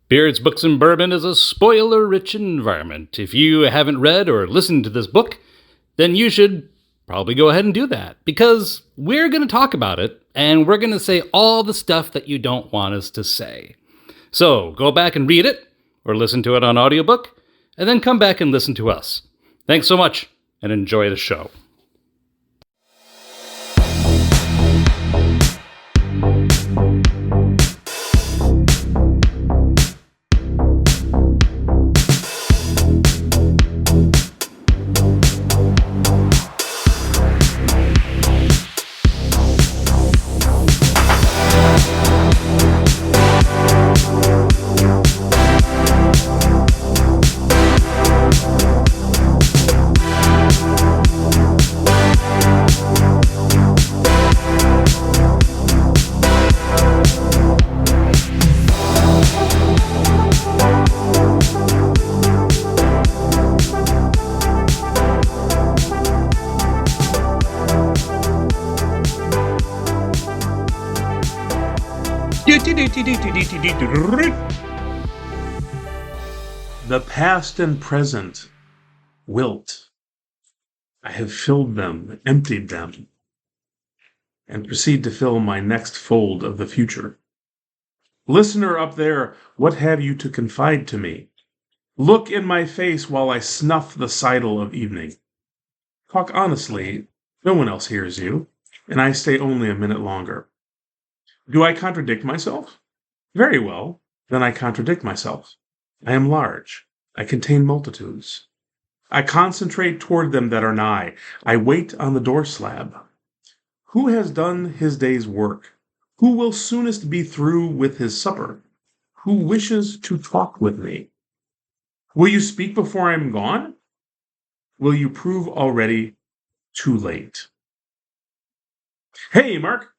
Beards, Books, and Bourbon is a spoiler-rich environment. If you haven't read or listened to this book, then you should probably go ahead and do that, because we're going to talk about it, and we're going to say all the stuff that you don't want us to say. So go back and read it, or listen to it on audiobook, and then come back and listen to us. Thanks so much, and enjoy the show. The past and present wilt. I have filled them, emptied them, and proceed to fill my next fold of the future. Listener up there, what have you to confide to me? Look in my face while I snuff the sidle of evening. Talk honestly, no one else hears you, and I stay only a minute longer. Do I contradict myself? Very well, then I contradict myself. I am large. I contain multitudes. I concentrate toward them that are nigh. I wait on the door slab. Who has done his day's work? Who will soonest be through with his supper? Who wishes to talk with me? Will you speak before I am gone? Will you prove already too late? Hey, Mark.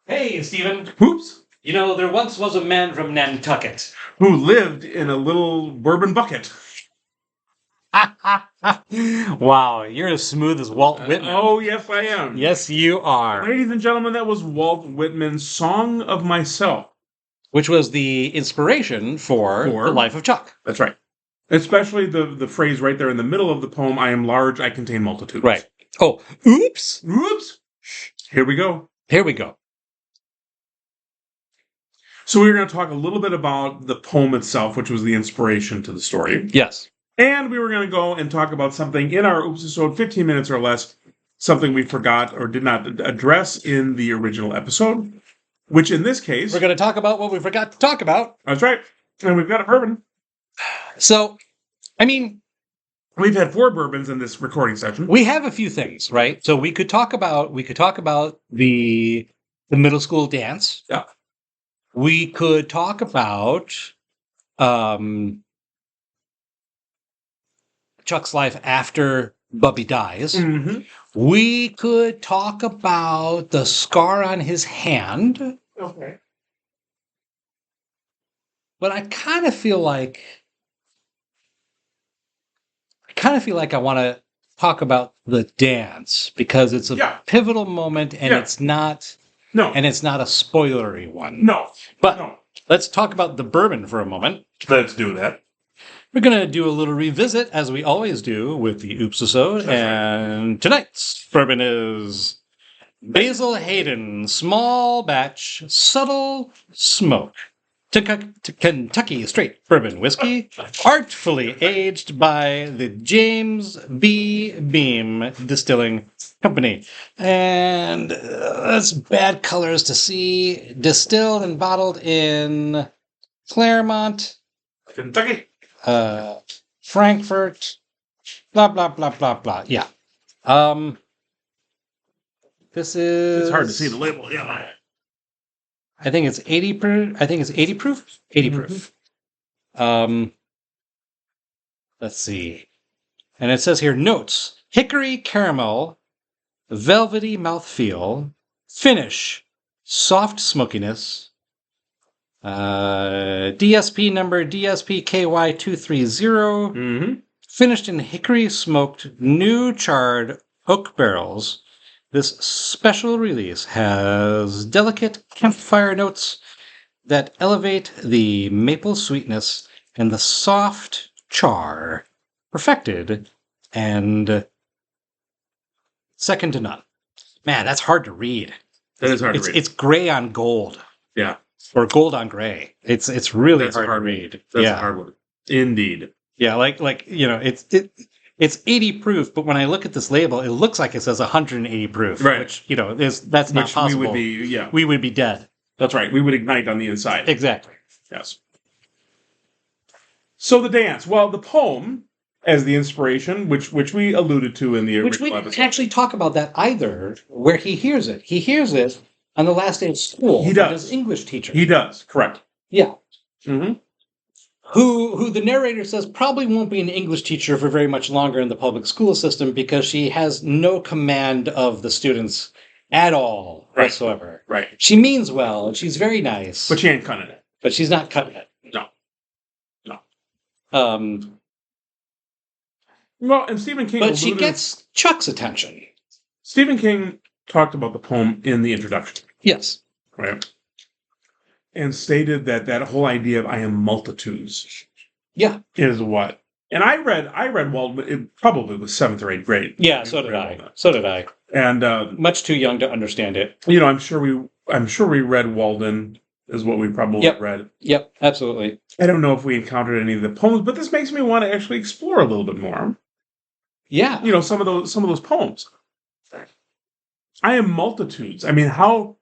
Hey, Stephen. Oops. You know, there once was a man from Nantucket. Who lived in a little bourbon bucket. Wow, you're as smooth as Walt Whitman. Oh, yes, I am. Yes, you are. Ladies and gentlemen, that was Walt Whitman's Song of Myself. Which was the inspiration for The Life of Chuck. That's right. Especially the phrase right there in the middle of the poem, I am large, I contain multitudes. Right. Oh, oops. Oops. Here we go. Here we go. So we're going to talk a little bit about the poem itself, which was the inspiration to the story. Yes. And we were going to go and talk about something in our OOPSISODE, 15 minutes or less, something we forgot or did not address in the original episode, which in this case... We're going to talk about what we forgot to talk about. That's right. And we've got a bourbon. So, I mean... We've had 4 bourbons in this recording session. We have a few things, right? So we could talk about the middle school dance. Yeah. We could talk about Chuck's life after Bubby dies. Mm-hmm. We could talk about the scar on his hand. Okay. But I kind of feel like I want to talk about the dance because it's a pivotal moment and it's not a spoilery one. No. But let's talk about the bourbon for a moment. Let's do that. We're going to do a little revisit, as we always do with the OOPSISODE, and tonight's bourbon is Basil Hayden Small Batch Subtle Smoke. Kentucky Straight Bourbon Whiskey, artfully aged by the James B. Beam Distilling Company. And that's bad colors to see. Distilled and bottled in Claremont, Kentucky. Frankfurt, blah, blah, blah, blah, blah. Yeah. This is... It's hard to see the label, yeah. I think it's 80 proof. 80 proof. 80 proof. Let's see. And it says here, notes: hickory caramel, velvety mouthfeel, finish, soft smokiness, DSP number DSPKY230, finished in hickory smoked new charred oak barrels. This special release has delicate campfire notes that elevate the maple sweetness and the soft char, perfected and second to none. Man, that's hard to read. That is hard to read. It's gray on gold. Yeah. Or gold on gray. It's really hard to read. That's a hard one. Indeed. Yeah, it's 80 proof, but when I look at this label, it looks like it says 180 proof. Right. Which, that's not possible. We would be dead. That's right. We would ignite on the inside. Exactly. Yes. So the dance. Well, the poem as the inspiration, which we alluded to in the original episode. Which we didn't actually talk about that either, where he hears it. He hears it on the last day of school. He does. His English teacher. He does. Correct. Yeah. Mm-hmm. Who the narrator says probably won't be an English teacher for very much longer in the public school system because she has no command of the students at all whatsoever. Right. She means well, and she's very nice. But she ain't cutting it. But she's not cutting it. No. Well, and Stephen King... But she gets Chuck's attention. Stephen King talked about the poem in the introduction. Yes. Right. And stated that whole idea of I am multitudes. Yeah. Is what. And I read Walden, it probably was 7th or 8th grade. Yeah, so did I. And much too young to understand it. I'm sure we read Walden is what we probably read. Yep, absolutely. I don't know if we encountered any of the poems, but this makes me want to actually explore a little bit more. Yeah. Some of those poems. I am multitudes. I mean, how...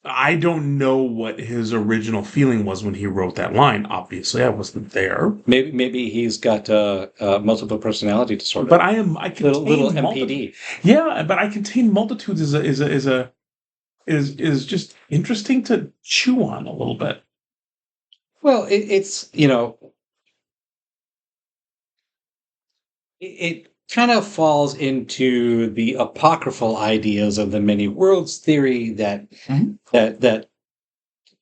I don't know what his original feeling was when he wrote that line. Obviously, I wasn't there. Maybe he's got multiple personality disorder. But I contain little MPD. Yeah, but I contain multitudes is just interesting to chew on a little bit. Well, it kind of falls into the apocryphal ideas of the many worlds theory that that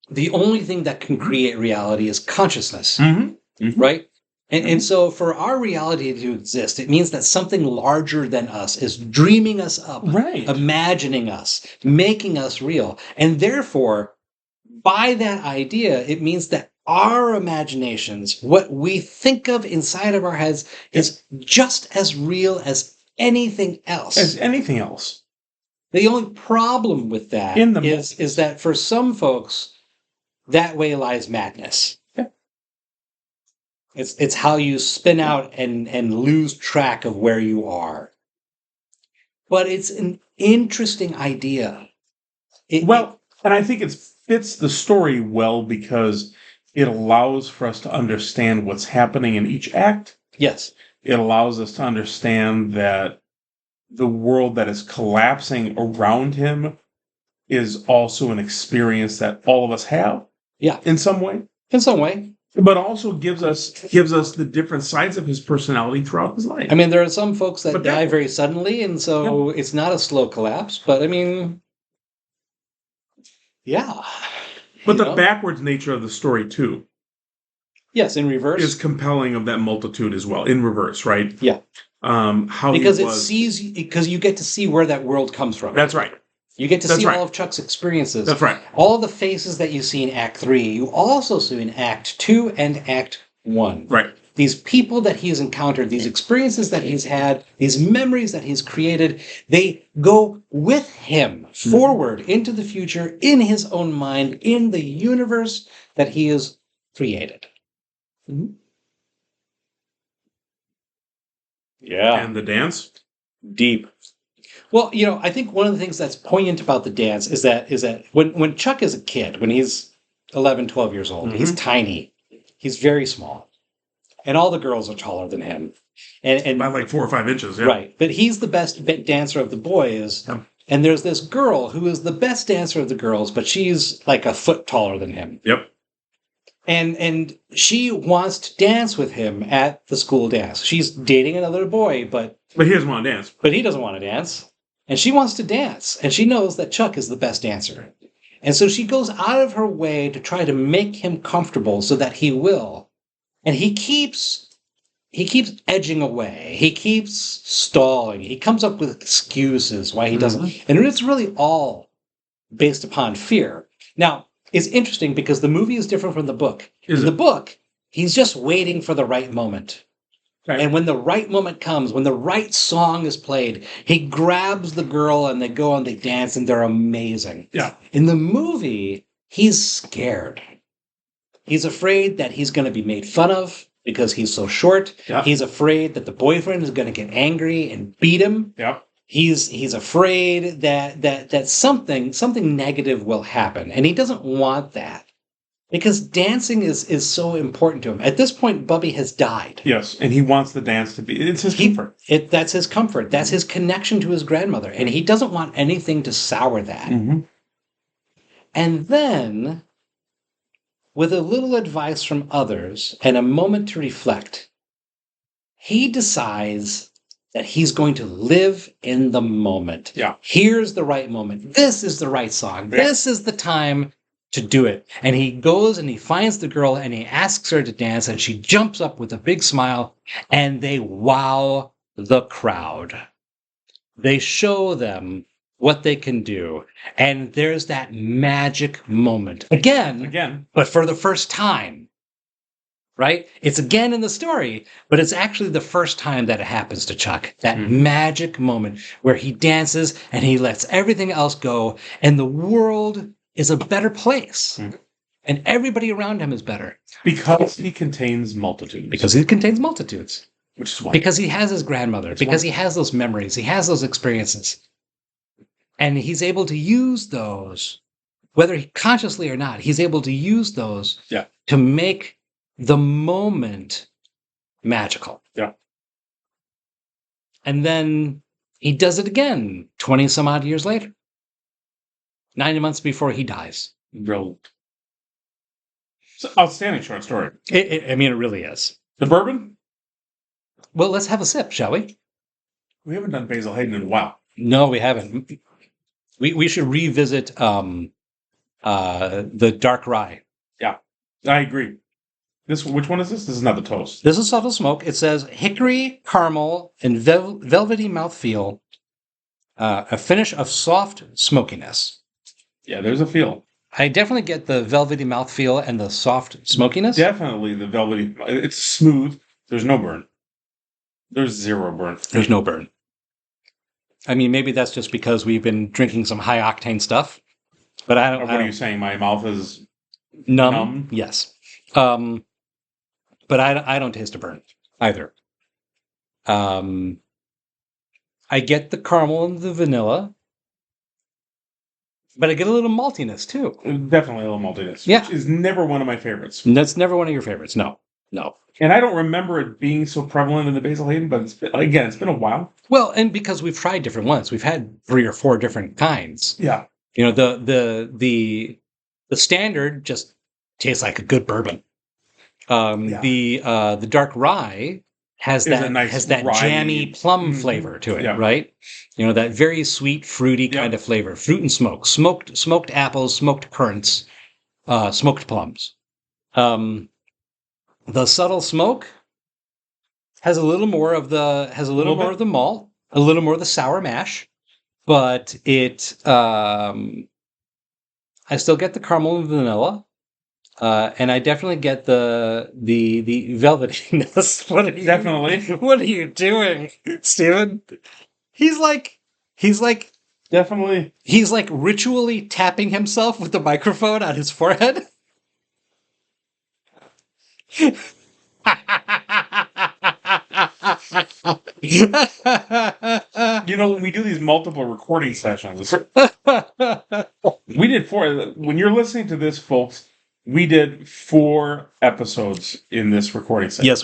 the only thing that can create reality is consciousness, right? And so for our reality to exist, it means that something larger than us is dreaming us up, imagining us, making us real. And therefore, by that idea, it means that our imaginations, what we think of inside of our heads, is just as real as anything else. The only problem with that is that for some folks, that way lies madness. Yeah. It's how you spin out and lose track of where you are. But it's an interesting idea. And I think it fits the story well because it allows for us to understand what's happening in each act. Yes. It allows us to understand that the world that is collapsing around him is also an experience that all of us have. Yeah. In some way. But also gives us the different sides of his personality throughout his life. I mean, there are some folks that die very suddenly, and so it's not a slow collapse, but I mean, yeah. But the backwards nature of the story, too. Yes, in reverse. Is compelling of that multitude as well. In reverse, right? Yeah. Because you get to see where that world comes from. That's right. You get to see all of Chuck's experiences. That's right. All the faces that you see in Act 3, you also see in Act 2 and Act 1. Right. These people that he's encountered, these experiences that he's had, these memories that he's created, they go with him forward into the future in his own mind, in the universe that he has created. Mm-hmm. Yeah. And the dance? Deep. Well, I think one of the things that's poignant about the dance is that when Chuck is a kid, when he's 11, 12 years old, he's tiny. He's very small. And all the girls are taller than him. And by like 4 or 5 inches, yeah. Right. But he's the best dancer of the boys. Yep. And there's this girl who is the best dancer of the girls, but she's like a foot taller than him. Yep. And she wants to dance with him at the school dance. She's dating another boy, but he doesn't want to dance. But he doesn't want to dance. And she wants to dance. And she knows that Chuck is the best dancer. And so she goes out of her way to try to make him comfortable so that he will. And he keeps edging away. He keeps stalling. He comes up with excuses why he doesn't. And it's really all based upon fear. Now, is interesting because the movie is different from the book. Is In the it? book, he's just waiting for the right moment. Okay. And when the right moment comes, when the right song is played, he grabs the girl and they go and they dance and they're amazing. Yeah. In the movie, he's scared. He's afraid that he's going to be made fun of because he's so short. Yeah. He's afraid that the boyfriend is going to get angry and beat him. Yeah. He's afraid that something negative will happen, and he doesn't want that. Because dancing is so important to him. At this point, Bubby has died. Yes, and he wants the dance to be. It's his comfort. That's his comfort. That's his connection to his grandmother. And he doesn't want anything to sour that. Mm-hmm. And then, with a little advice from others and a moment to reflect, he decides that he's going to live in the moment. Yeah. Here's the right moment. This is the right song. Yeah. This is the time to do it. And he goes and he finds the girl and he asks her to dance and she jumps up with a big smile and they wow the crowd. They show them what they can do. And there's that magic moment. Again, but for the first time. Right? It's again in the story, but it's actually the first time that it happens to Chuck. That magic moment where he dances and he lets everything else go and the world is a better place. And everybody around him is better. Because he contains multitudes. Because he contains multitudes. Which is why. Because he has his grandmother. Because he has those memories. He has those experiences. And he's able to use those, whether consciously or not, he's able to use those to make the moment magical. Yeah. And then he does it again 20 some odd years later. 9 months before he dies. Brilliant. It's an outstanding short story. I mean, it really is. The bourbon? Well, let's have a sip, shall we? We haven't done Basil Hayden in a while. No, we haven't. We should revisit the dark rye. Yeah, I agree. Which one is this? This is not the toast. This is Subtle Smoke. It says hickory, caramel, and velvety mouthfeel. A finish of soft smokiness. Yeah, there's a feel. I definitely get the velvety mouthfeel and the soft smokiness. Definitely the velvety. It's smooth. There's no burn. There's zero burn. There's no burn. I mean, maybe that's just because we've been drinking some high octane stuff. But I don't. What are you saying? My mouth is numb. Yes. But I don't taste a burn either. I get the caramel and the vanilla, but I get a little maltiness too. Definitely a little maltiness. Yeah. Which is never one of my favorites. That's never one of your favorites. No. And I don't remember it being so prevalent in the Basil Hayden, but it's been a while. Well, and because we've tried different ones, we've had 3 or 4 different kinds. Yeah. You know, the standard just tastes like a good bourbon. The dark rye has that rye, jammy plum flavor to it, right? You know, that very sweet, fruity kind of flavor. Fruit and smoke. Smoked apples, smoked currants, smoked plums. The subtle smoke has a little more of the malt, a little more of the sour mash, but I still get the caramel and vanilla. And I definitely get the velvetyness. What are you doing, Steven? He's like Definitely. He's like ritually tapping himself with the microphone on his forehead. You know, when we do these multiple recording sessions, we did 4. When you're listening to this, folks, we did 4 episodes in this recording session. Yes,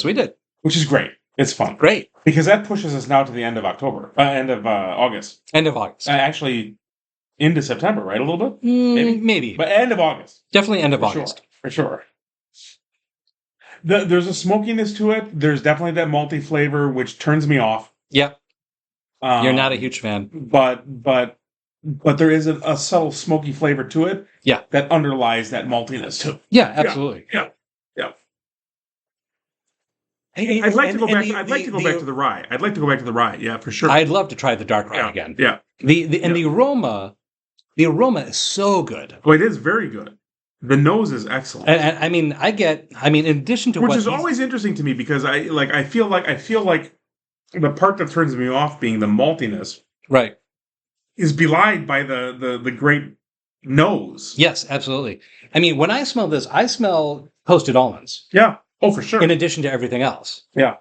we did. Which is great. It's fun. Great. Because that pushes us now to the end of October. End of August. End of August. Actually, into September, right? A little bit? Maybe. But end of August. Definitely end of August. For sure. There's a smokiness to it. There's definitely that malty flavor, which turns me off. Yep. You're not a huge fan. But there is a subtle smoky flavor to it. Yeah. That underlies that maltiness too. Yeah, absolutely. Yeah. Hey, I'd like to go back to the rye. I'd like to go back to the rye. Yeah, for sure. I'd love to try the dark rye again. Yeah. The aroma The aroma is so good. Oh, it is very good. The nose is excellent. And I mean, in addition to Which what is always interesting to me because I feel like the part that turns me off being the maltiness right. is belied by the great nose. Yes, absolutely. I mean, when I smell this, I smell toasted almonds. Yeah. Oh, for sure. In addition to everything else. Yeah.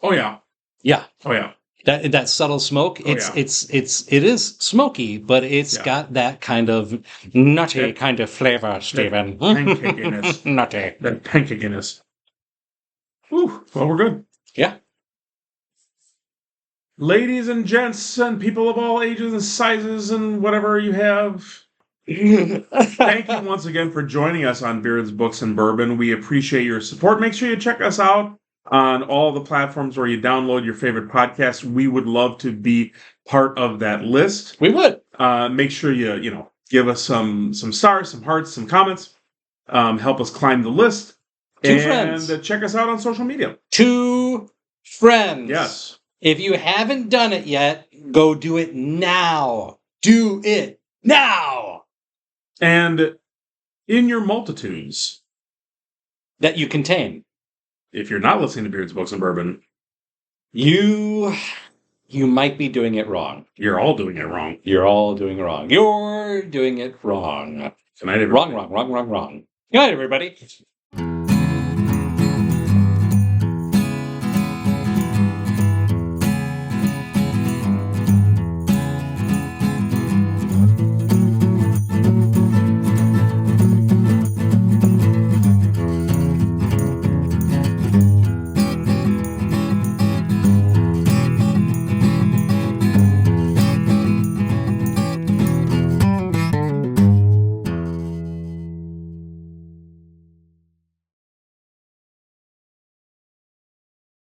Oh yeah. Yeah. Oh yeah. That subtle smoke, it is smoky, but it's got that kind of nutty kind of flavor, Stephen. Pancakiness. Nutty. That pancakiness. Ooh, well, we're good. Yeah. Ladies and gents and people of all ages and sizes and whatever you have, thank you once again for joining us on Beards, Books, and Bourbon. We appreciate your support. Make sure you check us out on all the platforms where you download your favorite podcasts. We would love to be part of that list. We would. Make sure you give us some stars, some hearts, some comments. Help us climb the list. Two friends. And check us out on social media. 2 friends. Yes. If you haven't done it yet, go do it now. Do it now. And in your multitudes that you contain, if you're not listening to Beards, Books, and Bourbon, you might be doing it wrong. You're all doing it wrong. You're all doing it wrong. You're doing it wrong. Good night, everybody. Wrong. Good night, everybody.